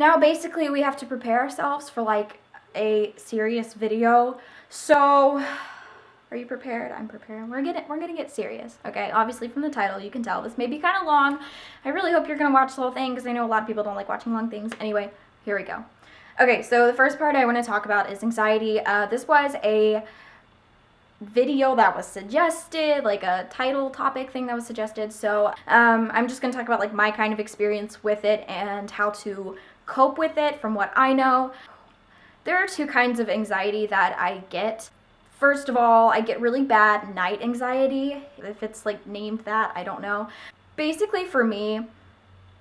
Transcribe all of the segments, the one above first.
Now basically we have to prepare ourselves for like a serious video. So are you prepared? I'm prepared. We're gonna get serious. Okay, obviously from the title you can tell this may be kind of long. I really hope you're gonna watch the whole thing because I know a lot of people don't like watching long things. Anyway, here we go. Okay, so the first part I want to talk about is anxiety. This was a video that was suggested, like a title topic thing that was suggested. So I'm just going to talk about like my kind of experience with it and how to cope with it from what I know. There are two kinds of anxiety that I get. First of all, I get really bad night anxiety. If it's like named that, I don't know. Basically for me,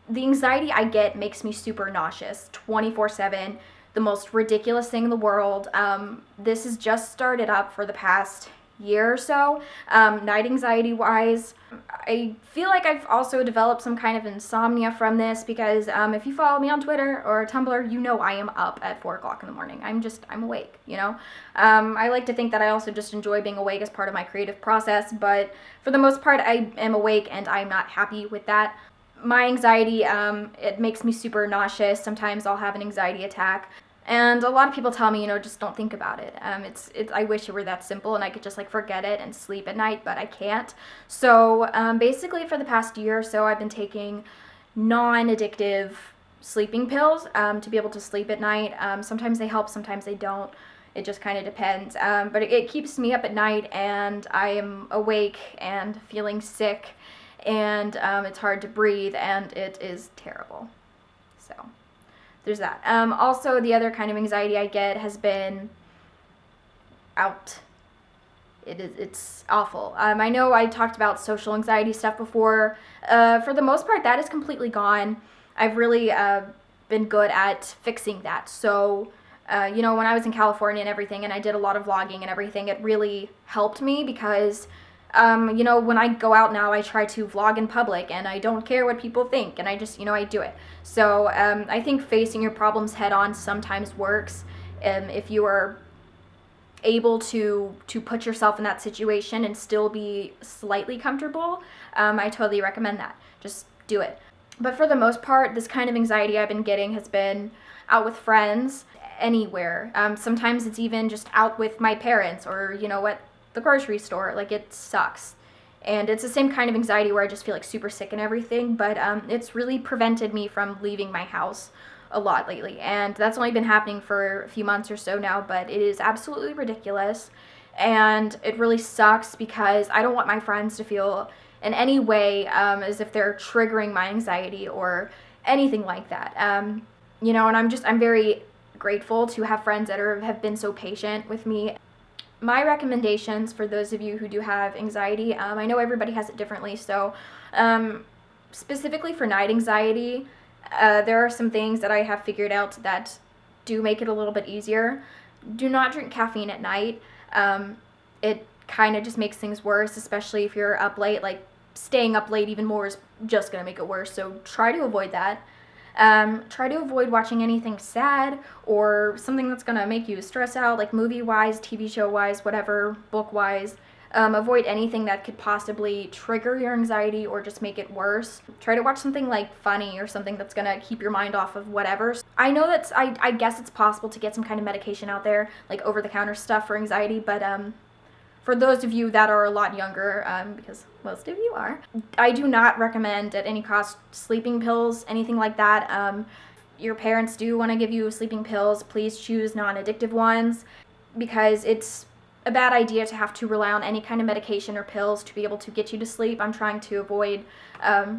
the anxiety I get makes me super nauseous 24/7. The most ridiculous thing in the world. This has just started up for the past year or so. Night anxiety wise, I feel like I've also developed some kind of insomnia from this because if you follow me on Twitter or Tumblr, you know I am up at 4 o'clock in the morning. I'm awake, you know? I like to think that I also just enjoy being awake as part of my creative process, but for the most part, I am awake and I'm not happy with that. My anxiety, it makes me super nauseous. Sometimes I'll have an anxiety attack. And a lot of people tell me, just don't think about it. I wish it were that simple and I could just like forget it and sleep at night, but I can't. So basically for the past year or so, I've been taking non-addictive sleeping pills to be able to sleep at night. Sometimes they help, sometimes they don't. It just kind of depends. But it keeps me up at night and I am awake and feeling sick and it's hard to breathe and it is terrible. So there's that. Also, the other kind of anxiety I get has been out. It's awful. I know I talked about social anxiety stuff before. For the most part, that is completely gone. I've really been good at fixing that. So, when I was in California and everything, and I did a lot of vlogging and everything, it really helped me because when I go out now, I try to vlog in public and I don't care what people think and I just, I do it. So I think facing your problems head on sometimes works if you are able to put yourself in that situation and still be slightly comfortable. I totally recommend that. Just do it. But for the most part, this kind of anxiety I've been getting has been out with friends, anywhere. Sometimes it's even just out with my parents or, at the grocery store. Like, it sucks. And it's the same kind of anxiety where I just feel like super sick and everything, but it's really prevented me from leaving my house a lot lately. And that's only been happening for a few months or so now, but it is absolutely ridiculous. And it really sucks because I don't want my friends to feel in any way as if they're triggering my anxiety or anything like that. And I'm very grateful to have friends that have been so patient with me. My recommendations for those of you who do have anxiety, I know everybody has it differently, so specifically for night anxiety, there are some things that I have figured out that do make it a little bit easier. Do not drink caffeine at night. It kind of just makes things worse, especially if you're up late. Like, staying up late even more is just going to make it worse, so try to avoid that. Try to avoid watching anything sad or something that's going to make you stress out, like movie-wise, TV show-wise, whatever, book-wise. Avoid anything that could possibly trigger your anxiety or just make it worse. Try to watch something like funny or something that's going to keep your mind off of whatever. I know I guess it's possible to get some kind of medication out there, like over-the-counter stuff for anxiety, but for those of you that are a lot younger, because most of you are, I do not recommend at any cost sleeping pills, anything like that. Your parents do want to give you sleeping pills. Please choose non-addictive ones because it's a bad idea to have to rely on any kind of medication or pills to be able to get you to sleep. I'm trying to avoid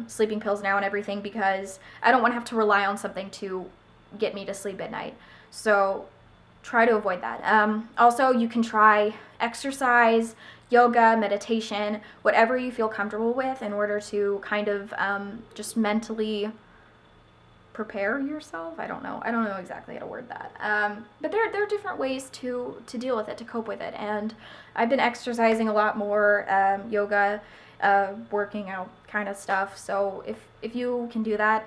sleeping pills now and everything because I don't want to have to rely on something to get me to sleep at night. So try to avoid that. Also, you can try exercise, yoga, meditation, whatever you feel comfortable with in order to kind of just mentally prepare yourself. I don't know exactly how to word that. But there are different ways to deal with it, to cope with it. And I've been exercising a lot more, yoga, working out kind of stuff. So if you can do that,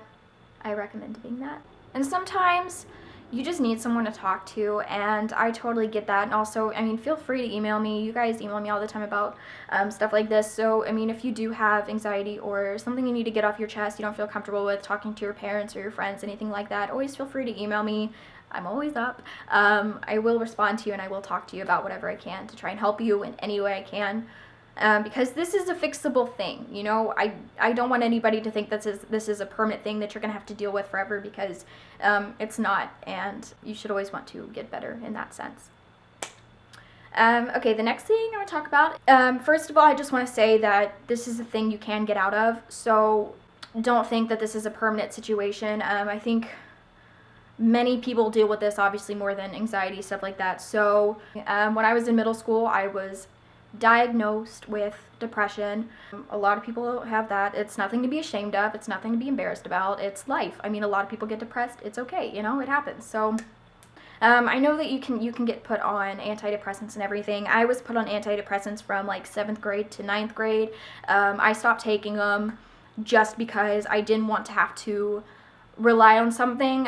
I recommend doing that. And sometimes you just need someone to talk to, and I totally get that. And also, I mean, feel free to email me. You guys email me all the time about stuff like this. So, I mean, if you do have anxiety or something you need to get off your chest, you don't feel comfortable with talking to your parents or your friends, anything like that, always feel free to email me. I'm always up. I will respond to you, and I will talk to you about whatever I can to try and help you in any way I can. Because this is a fixable thing, you know. I don't want anybody to think this is a permanent thing that you're gonna have to deal with forever, because it's not, and you should always want to get better in that sense. Okay, the next thing I want to talk about, first of all, I just want to say that this is a thing you can get out of, so don't think that this is a permanent situation. I think many people deal with this, obviously, more than anxiety, stuff like that. So when I was in middle school, I was diagnosed with depression. A lot of people have that. It's nothing to be ashamed of. It's nothing to be embarrassed about. It's life. I mean, a lot of people get depressed. It's okay, you know, it happens. So I know that you can get put on antidepressants and everything. I was put on antidepressants from like 7th grade to 9th grade. I stopped taking them just because I didn't want to have to rely on something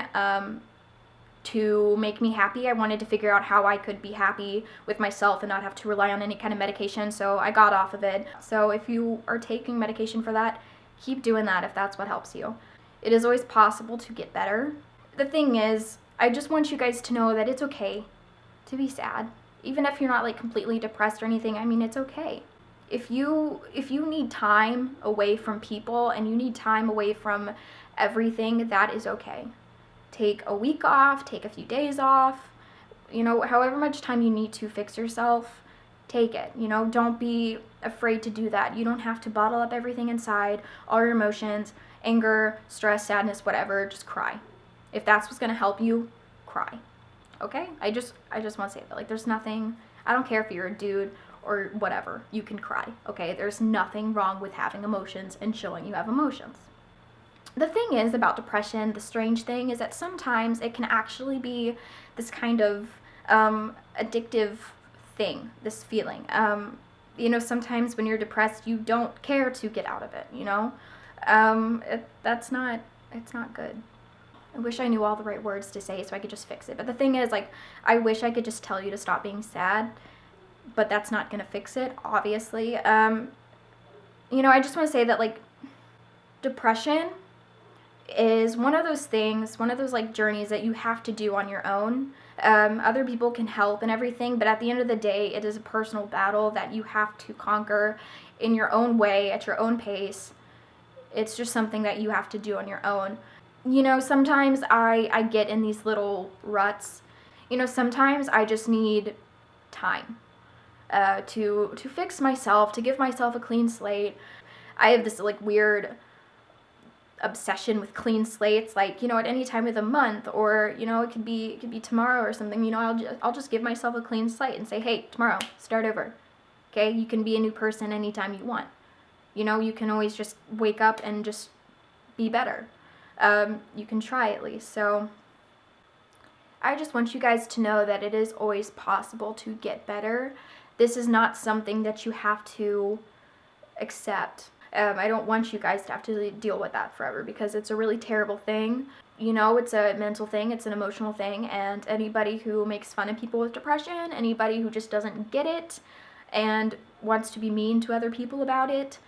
to make me happy. I wanted to figure out how I could be happy with myself and not have to rely on any kind of medication, so I got off of it. So if you are taking medication for that, keep doing that if that's what helps you. It is always possible to get better. The thing is, I just want you guys to know that it's okay to be sad. Even if you're not like completely depressed or anything, I mean, it's okay. If you need time away from people and you need time away from everything, that is okay. Take a week off, take a few days off, you know, however much time you need to fix yourself, take it. You know, don't be afraid to do that. You don't have to bottle up everything inside, all your emotions, anger, stress, sadness, whatever, just cry. If that's what's going to help you, cry. Okay? I just want to say that, like, there's nothing, I don't care if you're a dude or whatever, you can cry. Okay? There's nothing wrong with having emotions and showing you have emotions. The thing is about depression, the strange thing is that sometimes it can actually be this kind of addictive thing, this feeling. You know, sometimes when you're depressed, you don't care to get out of it, you know? It's not good. I wish I knew all the right words to say so I could just fix it. But the thing is, like, I wish I could just tell you to stop being sad, but that's not going to fix it, obviously. You know, I just want to say that, like, depression is one of those things, one of those like journeys that you have to do on your own. Other people can help and everything, but at the end of the day, it is a personal battle that you have to conquer in your own way, at your own pace. It's just something that you have to do on your own. You know, sometimes I get in these little ruts. You know, sometimes I just need time to fix myself, to give myself a clean slate. I have this like weird obsession with clean slates, like, you know, at any time of the month, or, you know, it could be tomorrow or something, you know, I'll just give myself a clean slate and say, hey, tomorrow, start over. Okay? You can be a new person anytime you want. You know, you can always just wake up and just be better. You can try at least. So I just want you guys to know that it is always possible to get better. This is not something that you have to accept. I don't want you guys to have to deal with that forever, because it's a really terrible thing. You know, it's a mental thing, it's an emotional thing, and anybody who makes fun of people with depression, anybody who just doesn't get it and wants to be mean to other people about it,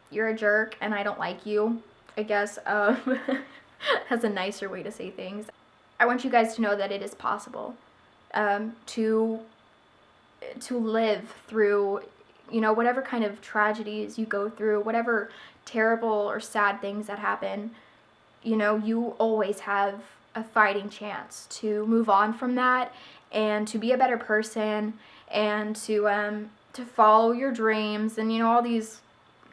you're a jerk and I don't like you, I guess. Has a nicer way to say things. I want you guys to know that it is possible to live through, you know, whatever kind of tragedies you go through, whatever terrible or sad things that happen. You know, you always have a fighting chance to move on from that and to be a better person and to follow your dreams and, you know, all these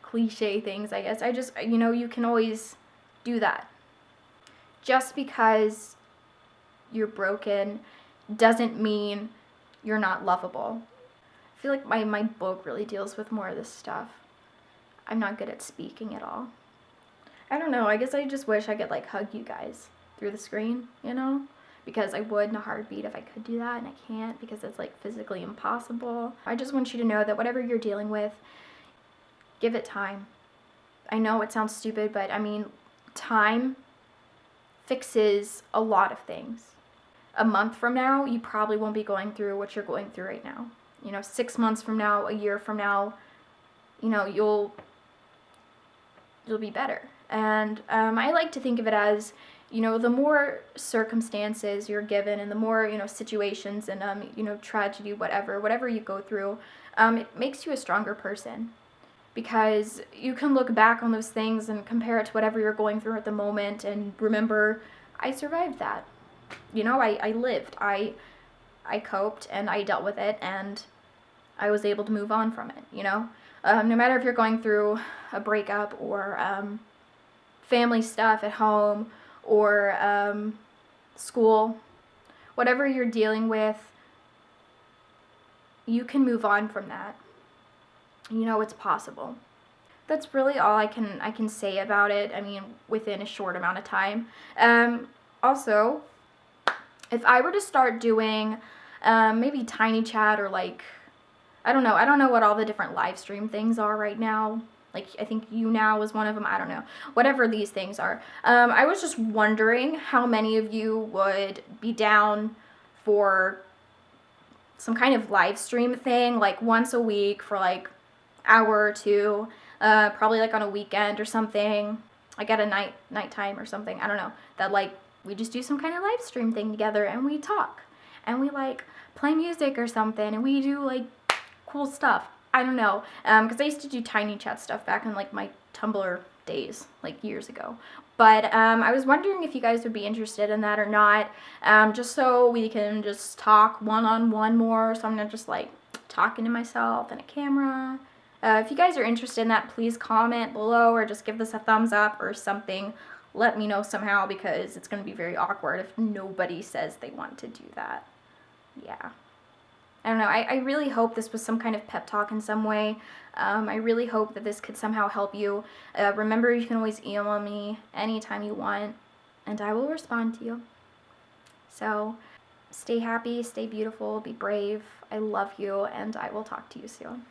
cliche things, I guess. You know, you can always do that. Just because you're broken doesn't mean you're not lovable. I feel like my book really deals with more of this stuff. I'm not good at speaking at all. I don't know, I guess I just wish I could like hug you guys through the screen, you know? Because I would in a heartbeat if I could do that, and I can't because it's like physically impossible. I just want you to know that whatever you're dealing with, give it time. I know it sounds stupid, but I mean, time fixes a lot of things. a month from now, you probably won't be going through what you're going through right now. 6 months from now, a year from now, you'll be better. And I like to think of it as, the more circumstances you're given and the more, situations and, tragedy, whatever you go through, it makes you a stronger person. Because you can look back on those things and compare it to whatever you're going through at the moment and remember, I survived that. I lived. I coped and I dealt with it and I was able to move on from it, No matter if you're going through a breakup or family stuff at home or school, whatever you're dealing with, you can move on from that. It's possible. That's really all I can say about it. I mean, within a short amount of time. Also, if I were to start doing maybe Tiny Chat or like, I don't know what all the different live stream things are right now. Like, I think YouNow is one of them. I don't know. Whatever these things are. I was just wondering how many of you would be down for some kind of live stream thing, like once a week for like hour or two, probably like on a weekend or something, like at a nighttime or something. I don't know. That like we just do some kind of live stream thing together and we talk and we like play music or something and we do like cool stuff. I don't know, because I used to do Tiny Chat stuff back in like my Tumblr days, like years ago. But I was wondering if you guys would be interested in that or not, just so we can just talk one-on-one more, so I'm not just like talking to myself in a camera. If you guys are interested in that, please comment below or just give this a thumbs up or something. Let me know somehow, because it's going to be very awkward if nobody says they want to do that. Yeah. I don't know. I really hope this was some kind of pep talk in some way. I really hope that this could somehow help you. Remember, you can always email me anytime you want, and I will respond to you. So, stay happy, stay beautiful, be brave. I love you, and I will talk to you soon.